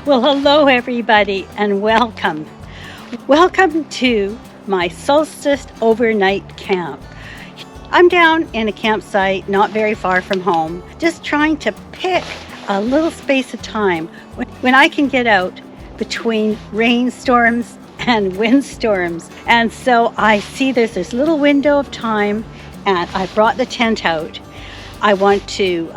Well, hello everybody and welcome. Welcome to my Solstice overnight camp. I'm down in a campsite not very far from home, just trying to pick a little space of time when I can get out between rainstorms and windstorms. And so I see there's this little window of time and I brought the tent out. I want to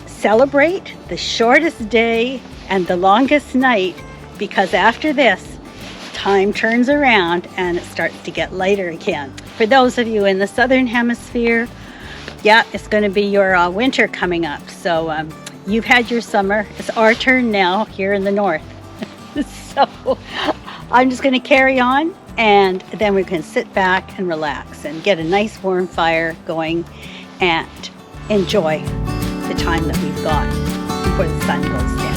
celebrate the shortest day and the longest night, because after this, time turns around and it starts to get lighter again. For those of you in the southern hemisphere, yeah, it's going to be your winter coming up. So you've had your summer. It's our turn now here in the north. So I'm just going to carry on, and then we can sit back and relax and get a nice warm fire going and enjoy the time that we've got before the sun goes down.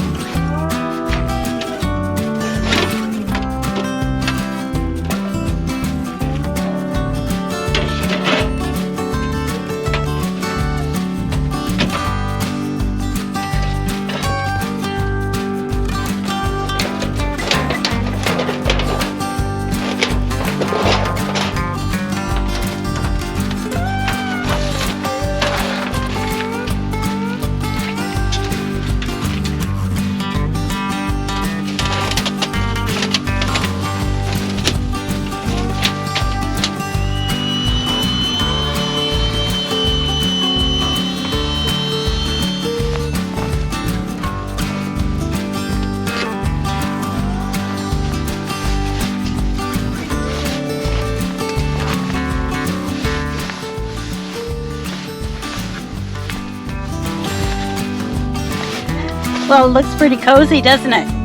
Well, it looks pretty cozy, doesn't it?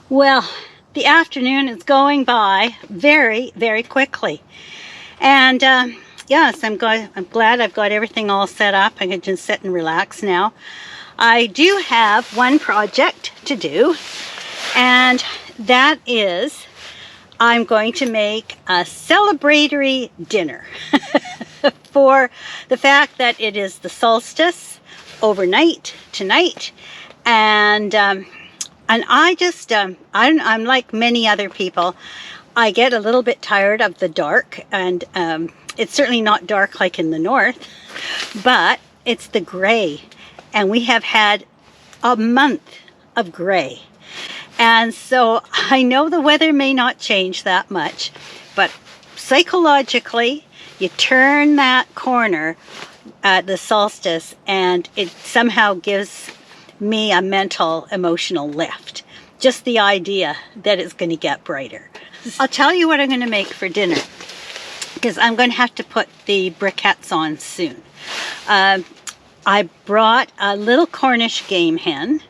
Well, the afternoon is going by very, very quickly. And yes, I'm glad I've got everything all set up. I can just sit and relax now. I do have one project to do, and that is I'm going to make a celebratory dinner for the fact that it is the solstice overnight tonight. And I just, I'm like many other people. I get a little bit tired of the dark, and it's certainly not dark like in the north, but it's the gray. And we have had a month of gray. And so I know the weather may not change that much, but psychologically, you turn that corner at the solstice and it somehow gives me a mental, emotional lift. Just the idea that it's going to get brighter. I'll tell you what I'm going to make for dinner, because I'm going to have to put the briquettes on soon. I brought a little Cornish game hen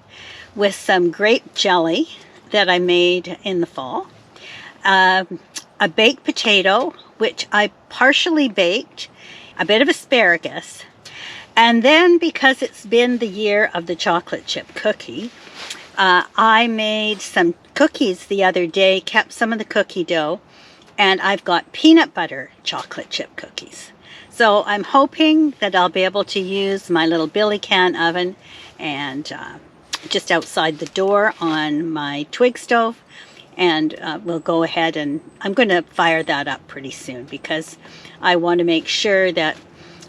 with some grape jelly that I made in the fall. A baked potato, which I partially baked, a bit of asparagus, and then because it's been the year of the chocolate chip cookie, I made some cookies the other day, kept some of the cookie dough, and I've got peanut butter chocolate chip cookies. So I'm hoping that I'll be able to use my little billy can oven and just outside the door on my twig stove, and we'll go ahead and I'm going to fire that up pretty soon, because I want to make sure that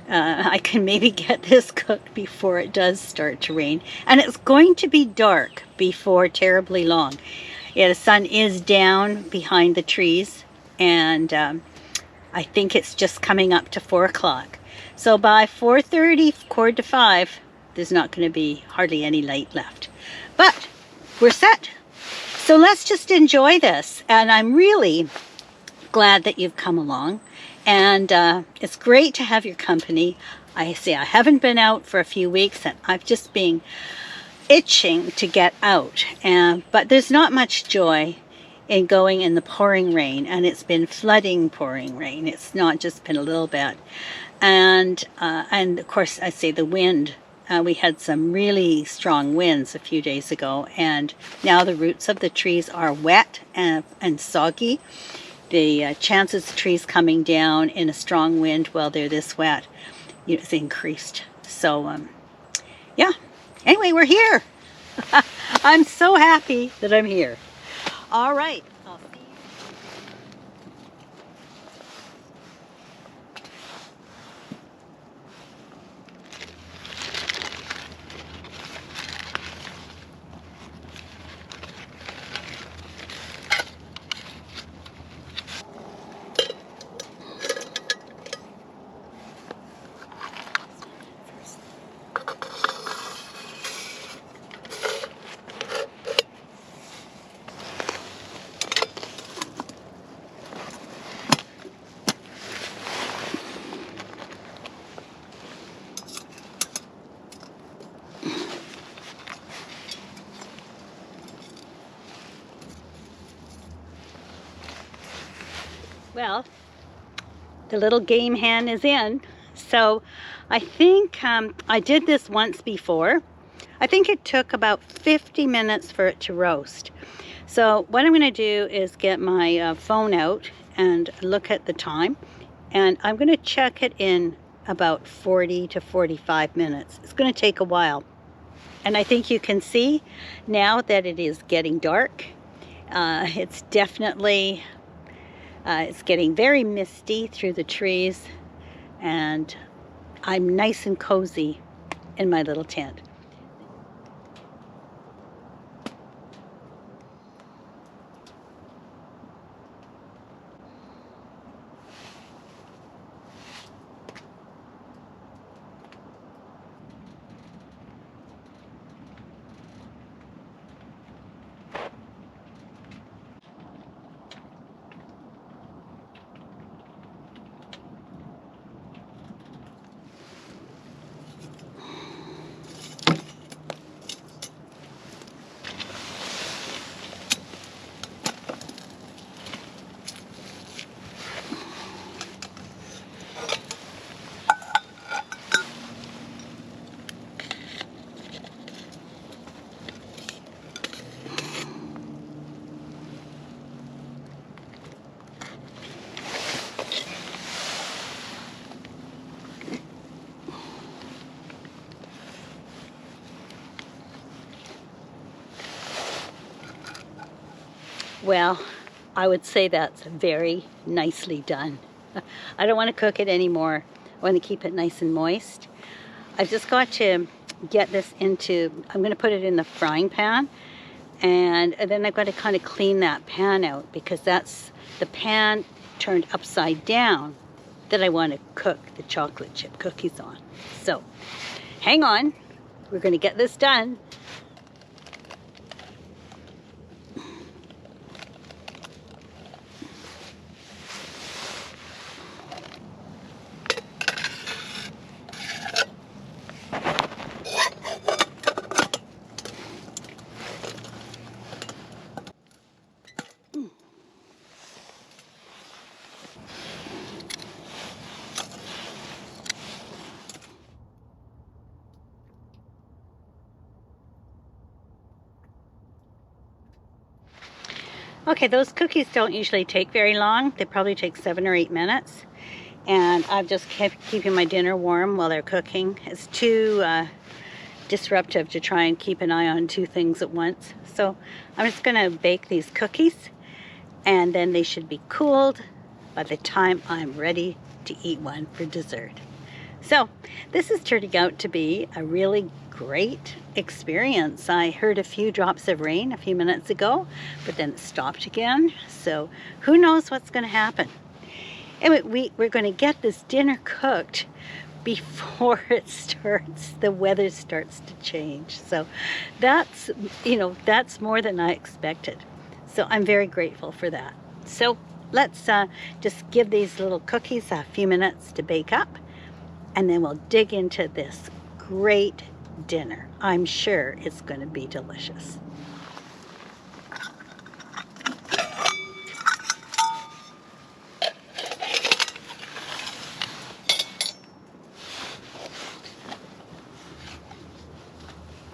I can maybe get this cooked before it does start to rain. And it's going to be dark before terribly long. Yeah, the sun is down behind the trees, and I think it's just coming up to 4 o'clock. So by 4:30, 4:45, there's not going to be hardly any light left. But we're set. So let's just enjoy this. And I'm really glad that you've come along. And it's great to have your company. I haven't been out for a few weeks, and I've just been itching to get out. But there's not much joy in going in the pouring rain, and it's been flooding pouring rain. It's not just been a little bit. And of course, I say the wind. We had some really strong winds a few days ago, and now the roots of the trees are wet and soggy. The chances of trees coming down in a strong wind while they're this wet is increased. So, yeah. Anyway, we're here. I'm so happy that I'm here. All right. I'll see you. Well, the little game hen is in. So I think I did this once before. I think it took about 50 minutes for it to roast. So what I'm going to do is get my phone out and look at the time. And I'm going to check it in about 40 to 45 minutes. It's going to take a while. And I think you can see now that it is getting dark. It's definitely... it's getting very misty through the trees, and I'm nice and cozy in my little tent. Well, I would say that's very nicely done. I don't want to cook it anymore. I want to keep it nice and moist. I've just got to get this into, I'm going to put it in the frying pan, and then I've got to kind of clean that pan out, because that's the pan turned upside down that I want to cook the chocolate chip cookies on. So hang on, we're going to get this done. Okay, those cookies don't usually take very long. They probably take 7 or 8 minutes. And I've just kept keeping my dinner warm while they're cooking. It's too disruptive to try and keep an eye on 2 things at once. So I'm just going to bake these cookies, and then they should be cooled by the time I'm ready to eat one for dessert. So this is turning out to be a really great experience. I heard a few drops of rain a few minutes ago, but then it stopped again. So who knows what's going to happen. Anyway, we're going to get this dinner cooked before the weather starts to change. So that's, that's more than I expected. So I'm very grateful for that. So let's just give these little cookies a few minutes to bake up, and then we'll dig into this great dinner. I'm sure it's going to be delicious.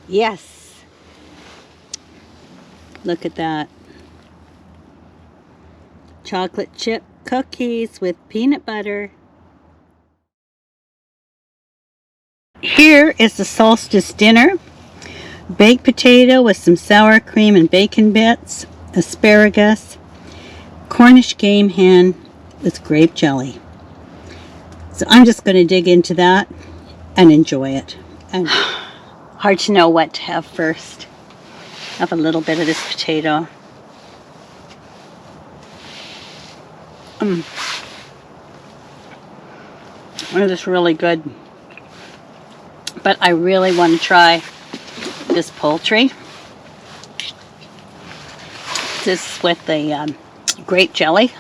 Yes. Look at that. Chocolate chip cookies with peanut butter. Here is the Solstice dinner. Baked potato with some sour cream and bacon bits, asparagus, Cornish game hen with grape jelly. So I'm just going to dig into that and enjoy it. And hard to know what to have first. Have a little bit of this potato. It is really good. But I really want to try this poultry. This with the grape jelly.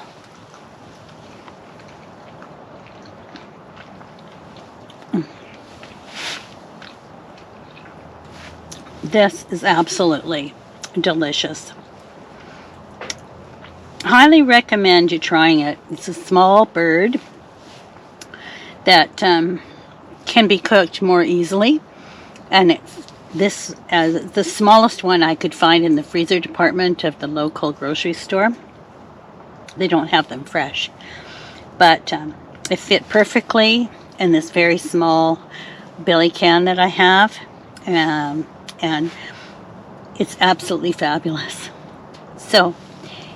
This is absolutely delicious. Highly recommend you trying it. It's a small bird that can be cooked more easily, and it's this the smallest one I could find in the freezer department of the local grocery store. They don't have them fresh, but it fit perfectly in this very small billy can that I have, and it's absolutely fabulous. So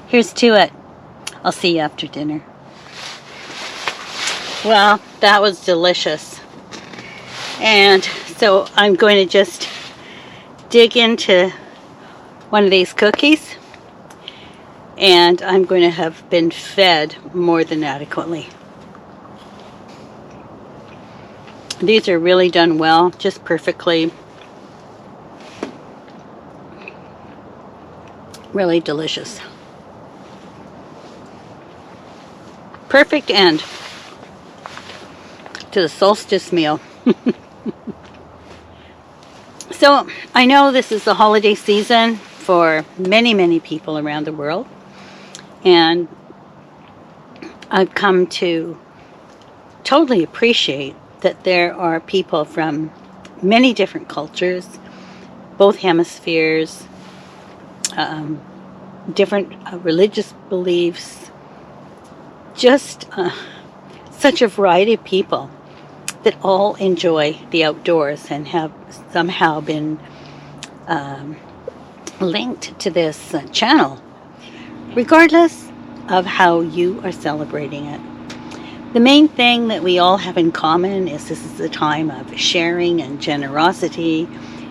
here's to it. I'll see you after dinner. Well, that was delicious. And so I'm going to just dig into one of these cookies, and I'm going to have been fed more than adequately. These are really done well, just perfectly. Really delicious. Perfect end to the solstice meal. So I know this is the holiday season for many people around the world, and I've come to totally appreciate that there are people from many different cultures, both hemispheres, different religious beliefs, just such a variety of people that all enjoy the outdoors and have somehow been linked to this channel, regardless of how you are celebrating it. The main thing that we all have in common is this is a time of sharing and generosity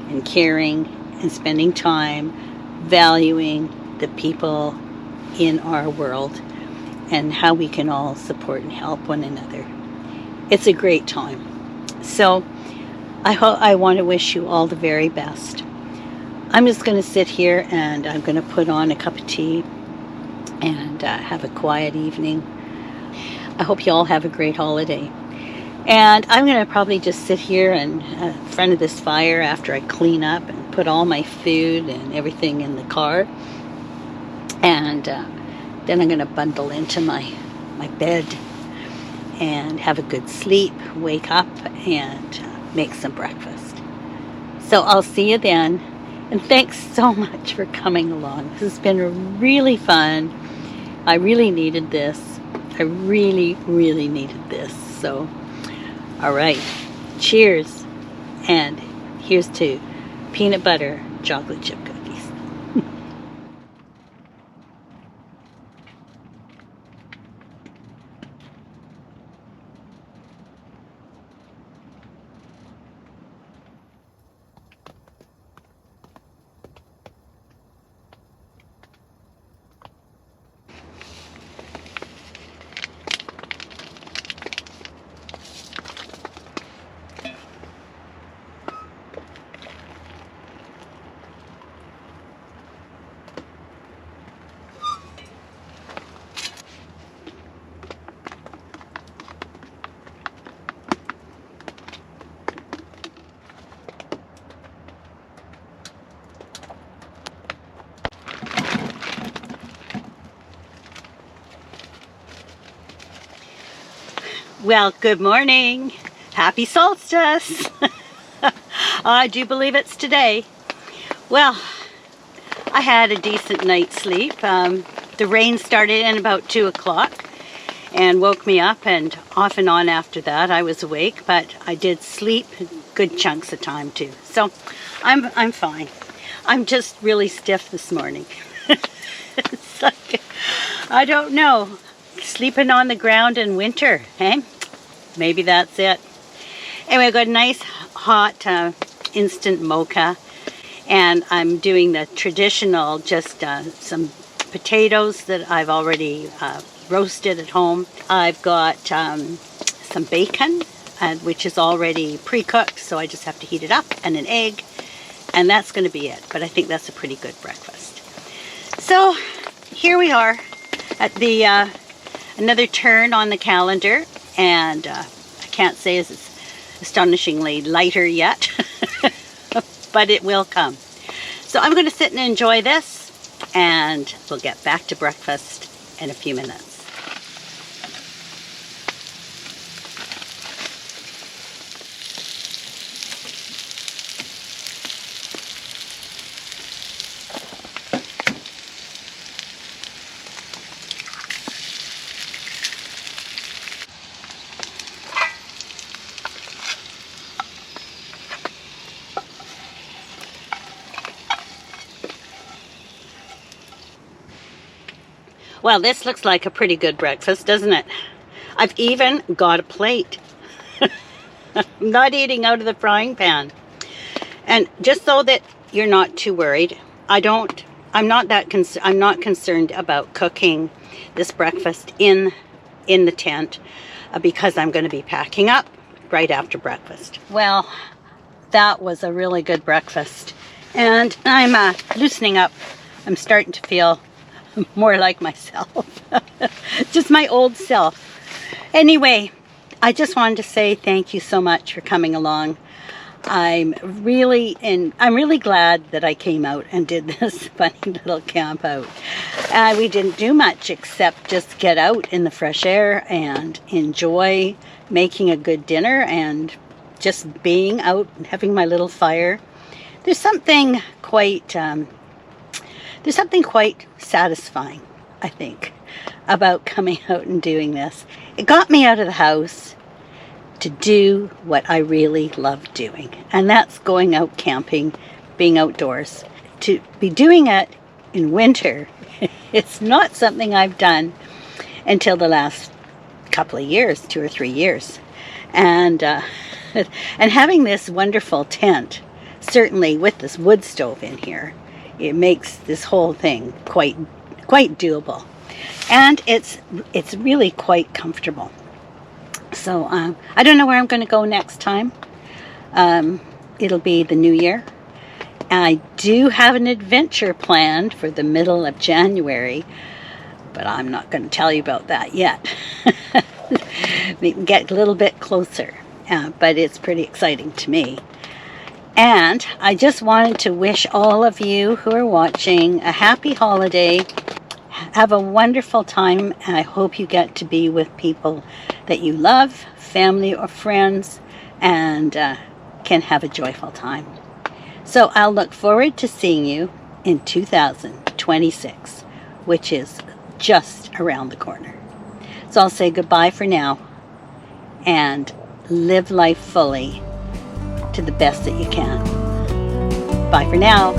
and caring and spending time valuing the people in our world and how we can all support and help one another. It's a great time. So I want to wish you all the very best. I'm just going to sit here and I'm going to put on a cup of tea and have a quiet evening. I hope you all have a great holiday. And I'm going to probably just sit here in front of this fire after I clean up and put all my food and everything in the car. And then I'm going to bundle into my bed and have a good sleep, wake up, and make some breakfast. So I'll see you then. And thanks so much for coming along. This has been really fun. I really needed this. I really needed this. So, all right. Cheers. And here's to peanut butter chocolate chip cookies. Well, good morning. Happy solstice. I do believe it's today. Well, I had a decent night's sleep. The rain started in about 2 o'clock and woke me up, and off and on after that I was awake, but I did sleep good chunks of time too. So I'm fine. I'm just really stiff this morning. It's like, I don't know, sleeping on the ground in winter, eh? Maybe that's it. Anyway, I got a nice hot instant mocha, and I'm doing the traditional, just some potatoes that I've already roasted at home. I've got some bacon, which is already pre-cooked, so I just have to heat it up, and an egg, and that's going to be it. But I think that's a pretty good breakfast. So here we are at the another turn on the calendar, and I can't say it's astonishingly lighter yet, but it will come. So I'm going to sit and enjoy this, and we'll get back to breakfast in a few minutes. Well, this looks like a pretty good breakfast, doesn't it? I've even got a plate. I'm not eating out of the frying pan. And just so that you're not too worried, I'm not concerned about cooking this breakfast in the tent because I'm going to be packing up right after breakfast. Well, that was a really good breakfast. And I'm loosening up. I'm starting to feel more like myself. Just my old self. Anyway, I just wanted to say thank you so much for coming along. I'm really glad that I came out and did this funny little camp out. We didn't do much except just get out in the fresh air and enjoy making a good dinner and just being out and having my little fire. There's something quite satisfying, I think, about coming out and doing this. It got me out of the house to do what I really love doing, and that's going out camping, being outdoors. To be doing it in winter, it's not something I've done until the last couple of years, 2 or 3 years. And having this wonderful tent, certainly with this wood stove in here, it makes this whole thing quite doable, and it's really quite comfortable. So I don't know where I'm going to go next time. It'll be the new year. I do have an adventure planned for the middle of January, but I'm not going to tell you about that yet. We can get a little bit closer, but it's pretty exciting to me. And I just wanted to wish all of you who are watching a happy holiday. Have a wonderful time, and I hope you get to be with people that you love, family or friends, and can have a joyful time. So I'll look forward to seeing you in 2026, which is just around the corner. So I'll say goodbye for now, and live life fully to the best that you can. Bye for now.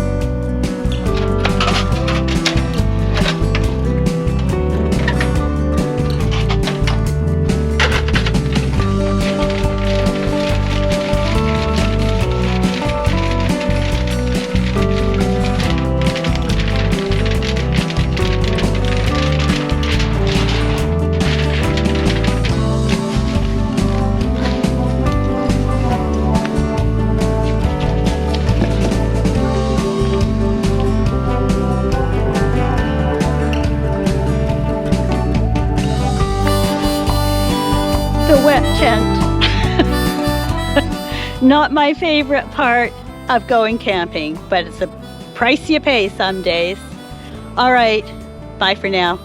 Wet tent. Not my favorite part of going camping, but it's a price you pay some days. All right, bye for now.